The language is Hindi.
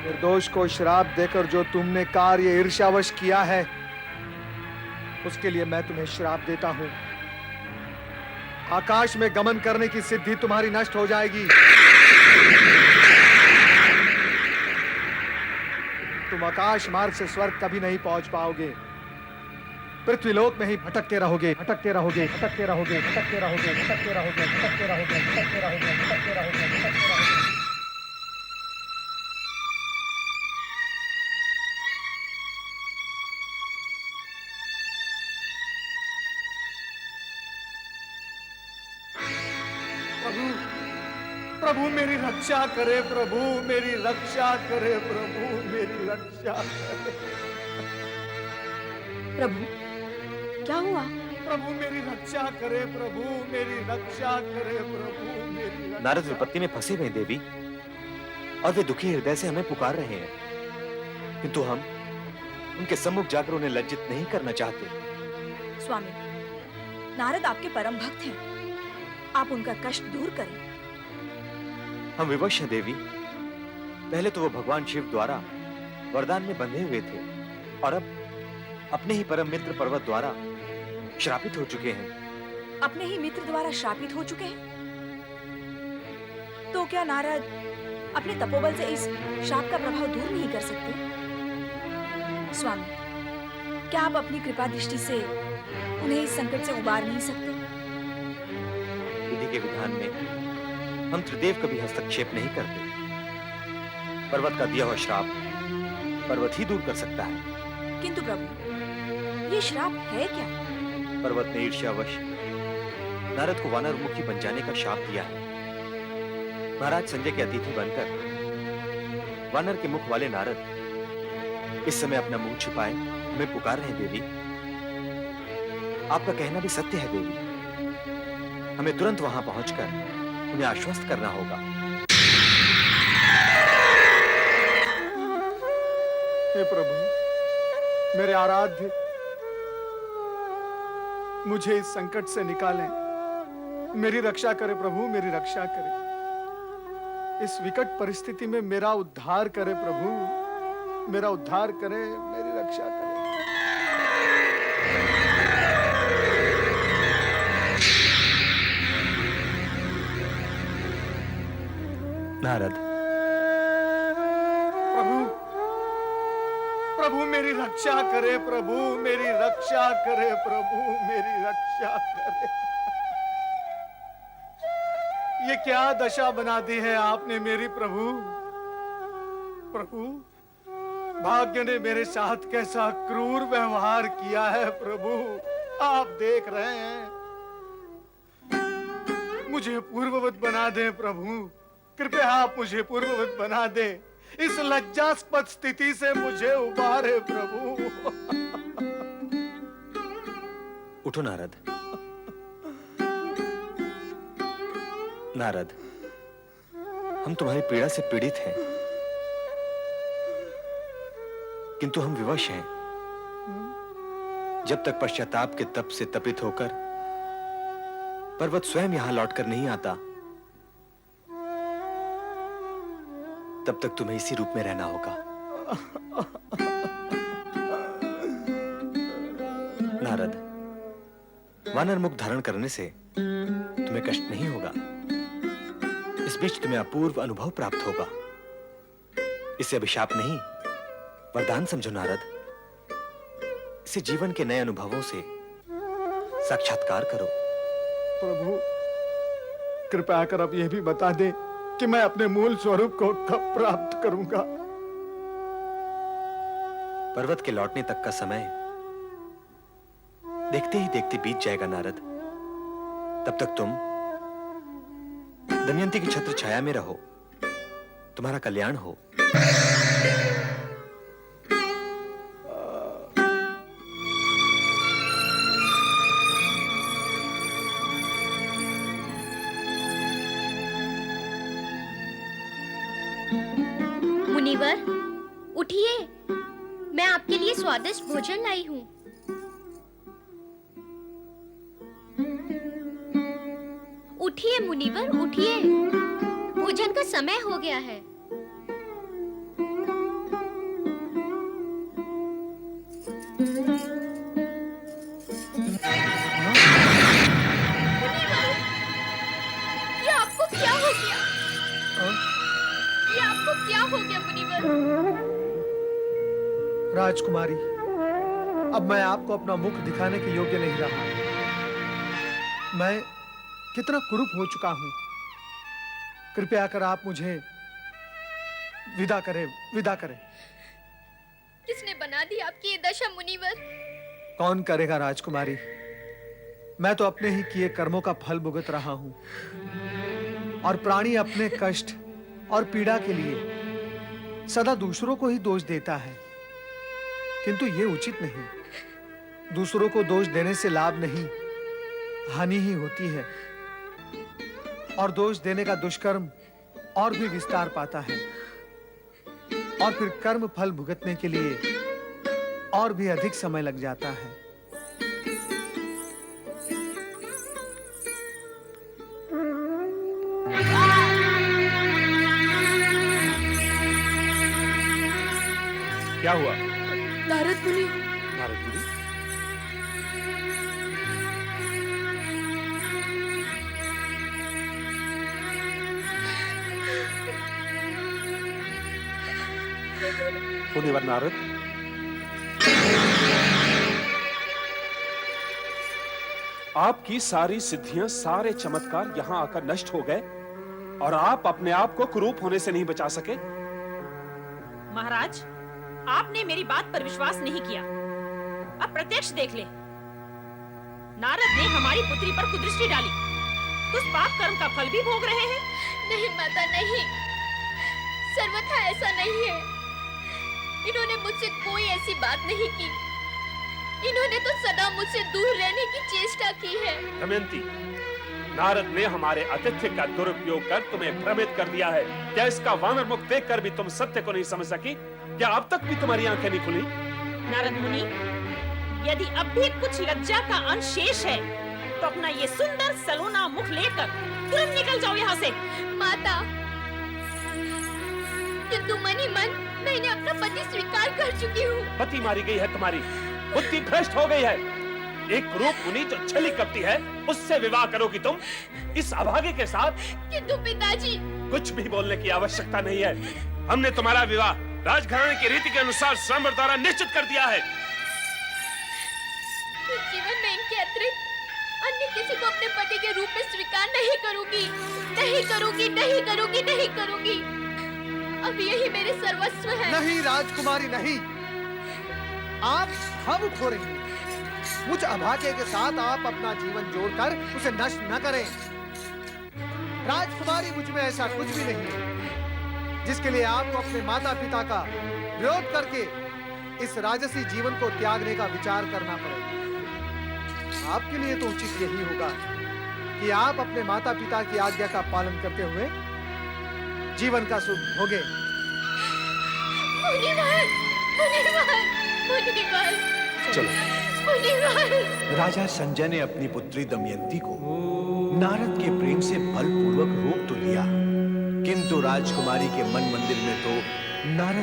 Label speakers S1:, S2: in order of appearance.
S1: निर्दोष को श्राप देकर जो तुमने कार्य ईर्ष्यावश किया है, उसके लिए मैं तुम्हें श्राप देता हूं। आकाश में गमन करने की सिद्धि तुम्हारी नष्ट हो जाएगी। तुम आकाश मार्ग से स्वर्ग कभी नहीं पहुंच पाओगे। पृथ्वीलोक में ही भटकते रहोगे, भटकते रहोगे, भटकते रहोगे, भटकते रहोगे, भटकते रहोगे, भटकते रहोगे, भटकते रहोगे, भटकते रहोगे, भटकते रहोगे। प्रभु, प्रभु मेरी रक्षा करे, प्रभु मेरी रक्षा करे, प्रभु मेरी रक्षा करे।
S2: प्रभु, क्या हुआ?
S1: प्रभु मेरी रक्षा करे, प्रभु मेरी रक्षा करे, प्रभु मेरी रक्षा।
S3: नारद विपत्ति में फंसे हुए देवी, और वे दुखी हृदय से हमें पुकार रहे हैं, किंतु हम उनके सम्मुख जाकर उन्हें लज्जित नहीं करना चाहते।
S2: स्वामी, नारद आपके परम भक्त हैं, आप उनका कष्ट दूर करें।
S3: हम विवश हैं देवी। पहले तो वो भगवान शिव द्वारा वरदान में बंधे हुए थे, और अब अपने ही परम मित्र पर्वत द्वारा श्रापित हो चुके हैं।
S2: अपने ही मित्र द्वारा श्रापित हो चुके हैं? तो क्या नारद अपने तपोबल से इस शाप का प्रभाव दूर नहीं कर सकते? स्वामी, क्या आप अपनी कृपा दृष्टि से उन्हें इस संकट से उबार नहीं सकते?
S3: विधि के विधान में हम त्रिदेव कभी हस्तक्षेप नहीं करते। पर्वत का दिया हुआ श्राप पर्वत ही दूर कर सकता है।
S2: किंतु प्रभु, ये श्राप है क्या?
S3: पर्वत ने ईर्ष्यावश नारद को वानर मुखी बन जाने का शाप दिया है। महाराज संजय के अतिथि बनकर वानर के मुख वाले नारद इस समय अपना मुंह छिपाए हमें पुकार रहे हैं देवी। आपका कहना भी सत्य है देवी। हमें तुरंत वहां पहुंचकर उन्हें आश्वस्त करना होगा।
S1: हे प्रभु, मेरे आराध्य, मुझे इस संकट से निकालें। मेरी रक्षा करे प्रभु, मेरी रक्षा करे। इस विकट परिस्थिति में मेरा उद्धार करे प्रभु, मेरा उद्धार करे, मेरी रक्षा करे।
S3: नारद,
S1: प्रभु, प्रभु मेरी रक्षा करे, प्रभु मेरी रक्षा करे, प्रभु मेरी रक्षा करे। ये क्या दशा बना दी है आपने मेरी प्रभु। प्रभु, भाग्य ने मेरे साथ कैसा क्रूर व्यवहार किया है प्रभु, आप देख रहे हैं। मुझे पूर्ववत बना दे प्रभु, कृपया आप मुझे पूर्ववत बना दे। इस लज्जास्पद स्थिति से मुझे उबारे प्रभु।
S3: उठो नारद। नारद, हम तुम्हारी पीड़ा से पीड़ित हैं, किंतु हम विवश हैं। जब तक पश्चाताप के तप से तपित होकर पर्वत स्वयं यहां लौटकर नहीं आता, तब तक तुम्हें इसी रूप में रहना होगा। नारद, वानर मुख धारण करने से तुम्हें कष्ट नहीं होगा। इस बीच तुम्हें अपूर्व अनुभव प्राप्त होगा। इसे अभिशाप नहीं, वरदान समझो नारद। इसे जीवन के नए अनुभवों से साक्षात्कार करो।
S1: प्रभु, कृपया कर अब यह भी बता दे कि मैं अपने मूल स्वरूप को कब प्राप्त करूंगा।
S3: पर्वत के लौटने तक का समय देखते ही देखते बीत जाएगा नारद। तब तक तुम दमयंती की छत्र छाया में रहो, तुम्हारा कल्याण हो।
S4: मुनिवर, उठिए, मैं आपके लिए स्वादिष्ट भोजन लाई हूँ। उठिए मुनिवर, उठिए, भोजन का समय हो गया है। हो गया मुनिवर?
S1: राजकुमारी, अब मैं आपको अपना मुख दिखाने के योग्य नहीं रहा। मैं कितना कुरूप हो चुका हूं। कृपया कर आप मुझे विदा करें, विदा करें।
S4: किसने बना दी आपकी ये दशा मुनिवर?
S1: कौन करेगा राजकुमारी? मैं तो अपने ही किए कर्मों का फल भुगत रहा हूं। और प्राणी अपने कष्ट और पीड़ा के लिए सदा दूसरों को ही दोष देता है, किंतु ये उचित नहीं। दूसरों को दोष देने से लाभ नहीं, हानि ही होती है। और दोष देने का दुष्कर्म और भी विस्तार पाता है, और फिर कर्म फल भुगतने के लिए और भी अधिक समय लग जाता है।
S5: क्या हुआ?
S2: नारद मुनि,
S5: नारद मुनि? मुनिवर नारद, आपकी सारी सिद्धियां, सारे चमत्कार यहां आकर नष्ट हो गए और आप अपने आप को कुरूप होने से नहीं बचा सके।
S6: महाराज, आपने मेरी बात पर विश्वास नहीं किया। अब प्रत्यक्ष देख ले। नारद ने हमारी पुत्री पर कुदृष्टि डाली। उस पाप कर्म का फल भी भोग रहे हैं।
S4: नहीं माता, नहीं, सर्वथा ऐसा नहीं है। इन्होंने मुझसे कोई ऐसी बात नहीं की। इन्होंने तो सदा मुझसे दूर रहने की चेष्टा की है।
S5: दमयंती, नारद ने हमारे आतिथ्य का दुरुपयोग कर तुम्हें भ्रमित कर दिया है। क्या इसका वानर मुख देखकर भी तुम सत्य को नहीं समझ सकी? क्या अब तक भी तुम्हारी आंखें नहीं खुली?
S6: नारद मुनि, यदि अब भी कुछ लज्जा का अंश शेष है तो अपना ये सुंदर सलोना मुख लेकर तुरंत निकल जाओ यहाँ से।
S4: माता, किंतु मन ही मन मैंने अपना पति स्वीकार कर चुकी हूँ।
S5: पति मारी गई है तुम्हारी, बुद्धि भ्रष्ट हो गई है। एक रूप मुनि जो छली करती है, उससे विवाह करोगी तुम इस अभागे के साथ?
S4: किंतु पिताजी,
S5: कुछ भी बोलने की आवश्यकता नहीं है। हमने तुम्हारा विवाह राजघराने की रीति के अनुसार स्वयंवर द्वारा निश्चित कर दिया है।
S4: इस जीवन में इनके अतिरिक्त अन्य किसी को अपने पति के रूप में स्वीकार नहीं करूंगी, नहीं करूंगी, नहीं करूंगी, नहीं करूंगी। अब यही मेरे सर्वस्व है।
S1: नहीं राजकुमारी, नहीं। आप भावुक हो रही हैं। मुझ अभागे के साथ आप अपना जीवन जोड़कर उसे नष्ट न करें। राजकुमारी, मुझ में ऐसा कुछ भी नहीं है जिसके लिए आपको अपने माता पिता का विरोध करके इस राजसी जीवन को त्यागने का विचार करना पड़े। आपके लिए तो उचित यही होगा कि आप अपने माता पिता की आज्ञा का पालन करते हुए जीवन का सुख भोगे।
S4: मुनिवर, मुनिवर, मुनिवर,
S3: चलो।
S4: मुनिवर।
S3: राजा संजय ने अपनी पुत्री दमयंती को नारद के प्रेम से बलपूर्वक रोक तो लिया, किंतु राजकुमारी के मन मंदिर में तो नारद